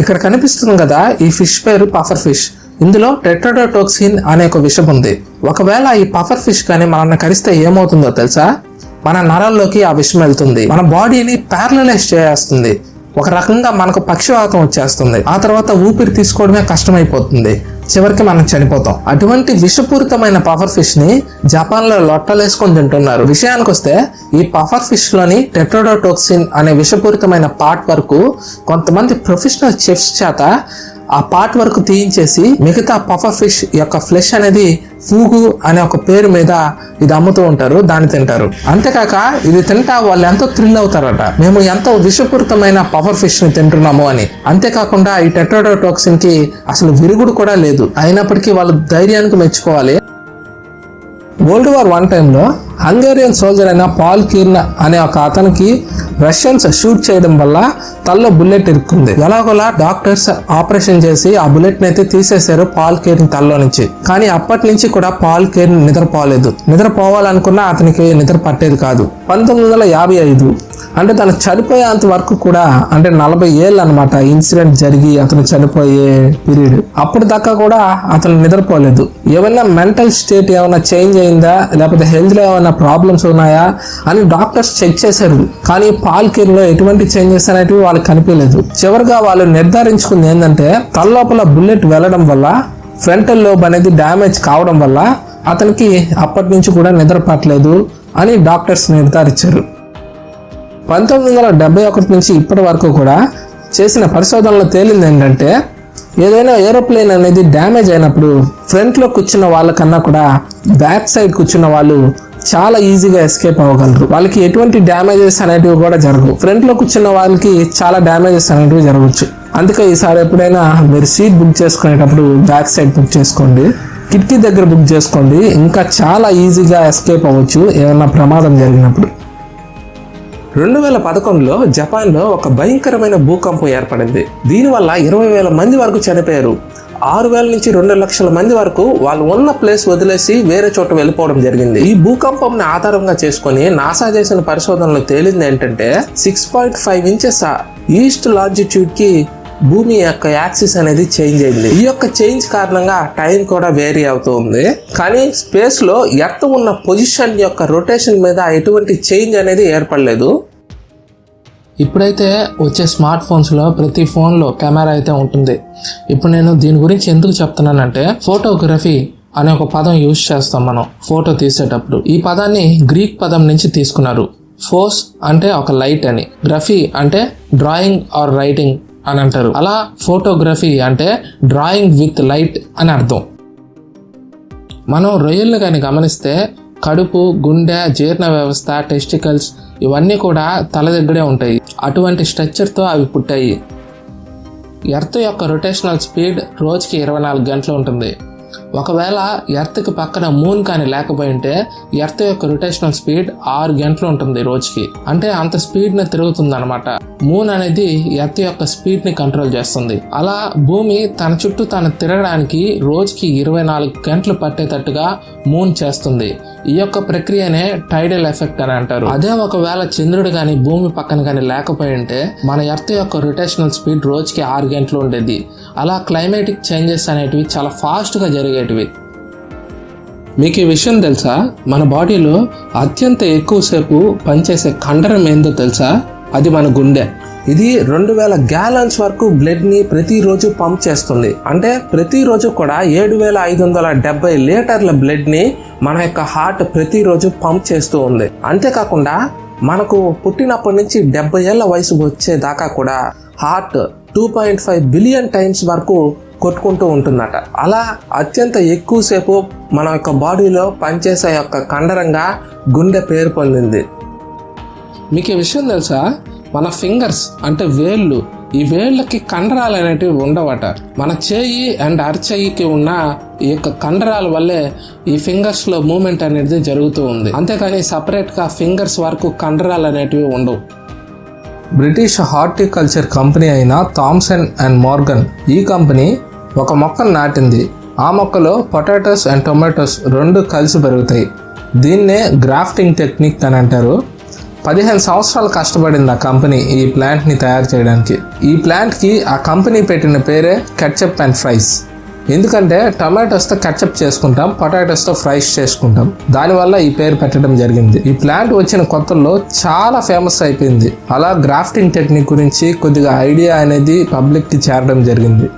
ఇక్కడ కనిపిస్తుంది కదా, ఈ ఫిష్ పేరు పఫర్ ఫిష్. ఇందులో టెట్రాడోటాక్సిన్ అనే ఒక విషం ఉంది. ఒకవేళ ఈ పఫర్ ఫిష్ కానీ మనల్ని కరిస్తే ఏమవుతుందో తెలుసా? మన నరాల్లోకి ఆ విషం వెళ్తుంది, మన బాడీని ప్యారలైజ్ చేస్తుంది. ఒక రకంగా మనకు పక్షవాతం వచ్చేస్తుంది. ఆ తర్వాత ఊపిరి తీసుకోవడమే కష్టమైపోతుంది. చివరికి మనం చనిపోతాం. అటువంటి విషపూరితమైన పఫర్ ఫిష్ ని జపాన్ లో లొట్టలేసుకొని తింటున్నారు. విషయానికి వస్తే ఈ పఫర్ ఫిష్ లోని టెట్రాడోటాక్సిన్ అనే విషపూరితమైన పార్ట్ వరకు కొంతమంది ప్రొఫెషనల్ చెఫ్స్ చేత ఆ పార్ట్ వరకు తీయించేసి మిగతా పఫర్ ఫిష్ యొక్క ఫ్లెష్ అనేది ఫూగు అనే ఒక పేరు మీద ఇది అమ్ముతూ ఉంటారు, దాన్ని తింటారు. అంతేకాక ఇది తింటా వాళ్ళు ఎంతో థ్రిల్ అవుతారట, మేము ఎంతో విషపూరితమైన పఫర్ ఫిష్ ని తింటున్నాము అని. అంతేకాకుండా ఈ టెట్రాడోటాక్సిన్ కి అసలు విరుగుడు కూడా లేదు. అయినప్పటికీ వాళ్ళు ధైర్యానికి మెచ్చుకోవాలి. వరల్డ్ వార్ 1 టైంలో హంగేరియన్ సోల్జర్ అయిన పాల్ కీర్న్ అనే ఒక అతనికి రష్యన్స్ షూట్ చేయడం వల్ల తల్లో బుల్లెట్ ఇరుక్కుంది. ఎలాగోలా డాక్టర్స్ ఆపరేషన్ చేసి ఆ బుల్లెట్ ని అయితే తీసేశారు పాల్ కీర్న్ తల్లో నుంచి. కానీ అప్పటి నుంచి కూడా పాల్ కీర్న్ నిద్రపోలేదు. నిద్రపోవాలనుకున్నా అతనికి నిద్ర పట్టేది కాదు. 1955 అంటే తను చనిపోయేంత వరకు కూడా, అంటే 40 ఏళ్ళు అనమాట ఇన్సిడెంట్ జరిగి అతను చనిపోయే పీరియడ్. అప్పటి దాకా కూడా అతను నిద్రపోలేదు. ఏమైనా మెంటల్ స్టేట్ ఏమైనా చేంజ్ అయిందా, లేకపోతే హెల్త్ లో ఏమైనా ప్రాబ్లమ్స్ ఉన్నాయా అని డాక్టర్స్ చెక్ చేశారు. కానీ పాల్ కీర్న్ లో ఎటువంటి చేంజెస్ అనేటివి వాళ్ళకి కనిపించలేదు. చివరిగా వాళ్ళు నిర్ధారించుకుంది ఏంటంటే తలలోపల బుల్లెట్ వెళ్ళడం వల్ల ఫ్రంటల్ లోబ్ అనేది డ్యామేజ్ కావడం వల్ల అతనికి అప్పటి నుంచి కూడా నిద్ర పట్టలేదు అని డాక్టర్స్ నిర్ధారించారు. 1971 నుంచి ఇప్పటి వరకు కూడా చేసిన పరిశోధనలో తేలింది ఏంటంటే ఏదైనా ఏరోప్లేన్ అనేది డ్యామేజ్ అయినప్పుడు ఫ్రంట్ లో కూర్చున్న వాళ్ళకన్నా కూడా బ్యాక్ సైడ్ కూర్చున్న వాళ్ళు చాలా ఈజీగా ఎస్కేప్ అవ్వగలరు. వాళ్ళకి ఎటువంటి డ్యామేజెస్ అనేటివి కూడా జరగవు. ఫ్రంట్ లో కూర్చున్న వాళ్ళకి చాలా డ్యామేజెస్ అనేటివి జరగవచ్చు. అందుకే ఈసారి ఎప్పుడైనా మీరు సీట్ బుక్ చేసుకునేటప్పుడు బ్యాక్ సైడ్ బుక్ చేసుకోండి, కిటికీ దగ్గర బుక్ చేసుకోండి. ఇంకా చాలా ఈజీగా ఎస్కేప్ అవ్వచ్చు ఏమైనా ప్రమాదం జరిగినప్పుడు. 2011లో జపాన్లో ఒక భయంకరమైన భూకంపం ఏర్పడింది. దీనివల్ల 20,000 మంది వరకు చనిపోయారు. 6,000 నుంచి 2,00,000 మంది వరకు వాళ్ళు ఉన్న ప్లేస్ వదిలేసి వేరే చోట వెళ్ళిపోవడం జరిగింది. ఈ భూకంపంని ఆధారంగా చేసుకుని నాసా చేసిన పరిశోధనలో తేలింది ఏంటంటే 6.5 ఇంచెస్ ఈస్ట్ లాంజిట్యూడ్ కి భూమి యొక్క యాక్సిస్ అనేది చేంజ్ అయింది. ఈ యొక్క చేంజ్ కారణంగా టైం కూడా వేరీ అవుతూ ఉంది. కానీ స్పేస్ లో ఎర్త్ ఉన్న పొజిషన్ యొక్క రొటేషన్ మీద ఎటువంటి చేంజ్ అనేది ఏర్పడలేదు. ఇప్పుడైతే వచ్చే స్మార్ట్ ఫోన్స్లో ప్రతి ఫోన్లో కెమెరా అయితే ఉంటుంది. ఇప్పుడు నేను దీని గురించి ఎందుకు చెప్తున్నానంటే ఫోటోగ్రఫీ అనే ఒక పదం యూజ్ చేస్తాం మనం ఫోటో తీసేటప్పుడు. ఈ పదాన్ని గ్రీక్ పదం నుంచి తీసుకున్నారు. ఫోస్ అంటే ఒక లైట్ అని, గ్రఫీ అంటే డ్రాయింగ్ ఆర్ రైటింగ్ అని అంటారు. అలా ఫోటోగ్రఫీ అంటే డ్రాయింగ్ విత్ లైట్ అని అర్థం. మనం రొయ్యలను కానీ గమనిస్తే కడుపు, గుండె, జీర్ణ వ్యవస్థ, టెస్టికల్స్ ఇవన్నీ కూడా తల దగ్గరే ఉంటాయి. అటువంటి స్ట్రక్చర్తో అవి పుట్టాయి. ఎర్త్ యొక్క రొటేషనల్ స్పీడ్ రోజుకి 24 గంటలు ఉంటుంది. ఒకవేళ ఎర్త్కి పక్కన మూన్ కానీ లేకపోయి ఉంటే ఎర్త్ యొక్క రొటేషనల్ స్పీడ్ 6 గంటలు ఉంటుంది రోజుకి. అంటే అంత స్పీడ్ని తిరుగుతుంది అనమాట. మూన్ అనేది ఎర్త్ యొక్క స్పీడ్ ని కంట్రోల్ చేస్తుంది. అలా భూమి తన చుట్టూ తను తిరగడానికి రోజుకి 24 గంటలు పట్టేటట్టుగా మూన్ చేస్తుంది. ఈ యొక్క ప్రక్రియనే టైడల్ ఎఫెక్ట్ అని అంటారు. అదే ఒకవేళ చంద్రుడు కానీ భూమి పక్కన కానీ లేకపోయి ఉంటే మన ఎర్త్ యొక్క రొటేషనల్ స్పీడ్ రోజుకి 6 గంటలు ఉండేది. అలా క్లైమేటిక్ చేంజెస్ అనేటివి చాలా ఫాస్ట్గా జరిగేటివి. మీకు ఈ విషయం తెలుసా? మన బాడీలో అత్యంత ఎక్కువసేపు పనిచేసే కండరం ఏందో తెలుసా? అది మన గుండె. ఇది 2,000 గ్యాలన్స్ వరకు బ్లడ్ ని ప్రతిరోజు పంప్ చేస్తుంది. అంటే ప్రతిరోజు కూడా 7,570 లీటర్ల బ్లడ్ ని మన యొక్క హార్ట్ ప్రతిరోజు పంప్ చేస్తూ ఉంది. అంతేకాకుండా మనకు పుట్టినప్పటి నుంచి 70 ఏళ్ల వయసు వచ్చేదాకా కూడా హార్ట్ 2.5 బిలియన్ టైమ్స్ వరకు కొట్టుకుంటూ ఉంటుందట. అలా అత్యంత ఎక్కువసేపు మన యొక్క బాడీలో పనిచేసే యొక్క కండరంగా గుండె పేరు పొందింది. మీకు ఈ విషయం తెలుసా? మన ఫింగర్స్ అంటే వేళ్ళు, ఈ వేళ్ళకి కండరాలు అనేటివి ఉండవట. మన చేయి అండ్ అరచేయికి ఉన్న ఈ యొక్క కండరాల వల్లే ఈ ఫింగర్స్ లో మూమెంట్ అనేది జరుగుతూ ఉంది. అంతేకాని సపరేట్ గా ఫింగర్స్ వరకు కండరాలు అనేటివి ఉండవు. బ్రిటిష్ హార్టికల్చర్ కంపెనీ అయిన థామ్సన్ అండ్ మోర్గన్ ఈ కంపెనీ ఒక మొక్కను నాటింది. ఆ మొక్కలో పొటాటోస్ అండ్ టొమాటోస్ 2 కలిసి పెరుగుతాయి. దీన్నే గ్రాఫ్టింగ్ టెక్నిక్ అని అంటారు. 15 సంవత్సరాలు కష్టపడింది ఆ కంపెనీ ఈ ప్లాంట్ ని తయారు చేయడానికి. ఈ ప్లాంట్ కి ఆ కంపెనీ పెట్టిన పేరే కెచప్ అండ్ ఫ్రైస్. ఎందుకంటే టొమాటోస్తో కచప్ చేసుకుంటాం, పొటాటోస్తో ఫ్రైస్ చేసుకుంటాం. దానివల్ల ఈ పేరు పెట్టడం జరిగింది. ఈ ప్లాంట్ వచ్చిన కొత్తల్లో చాలా ఫేమస్ అయిపోయింది. అలా గ్రాఫ్టింగ్ టెక్నిక్ గురించి కొద్దిగా ఐడియా అనేది పబ్లిక్ కి చేరడం జరిగింది.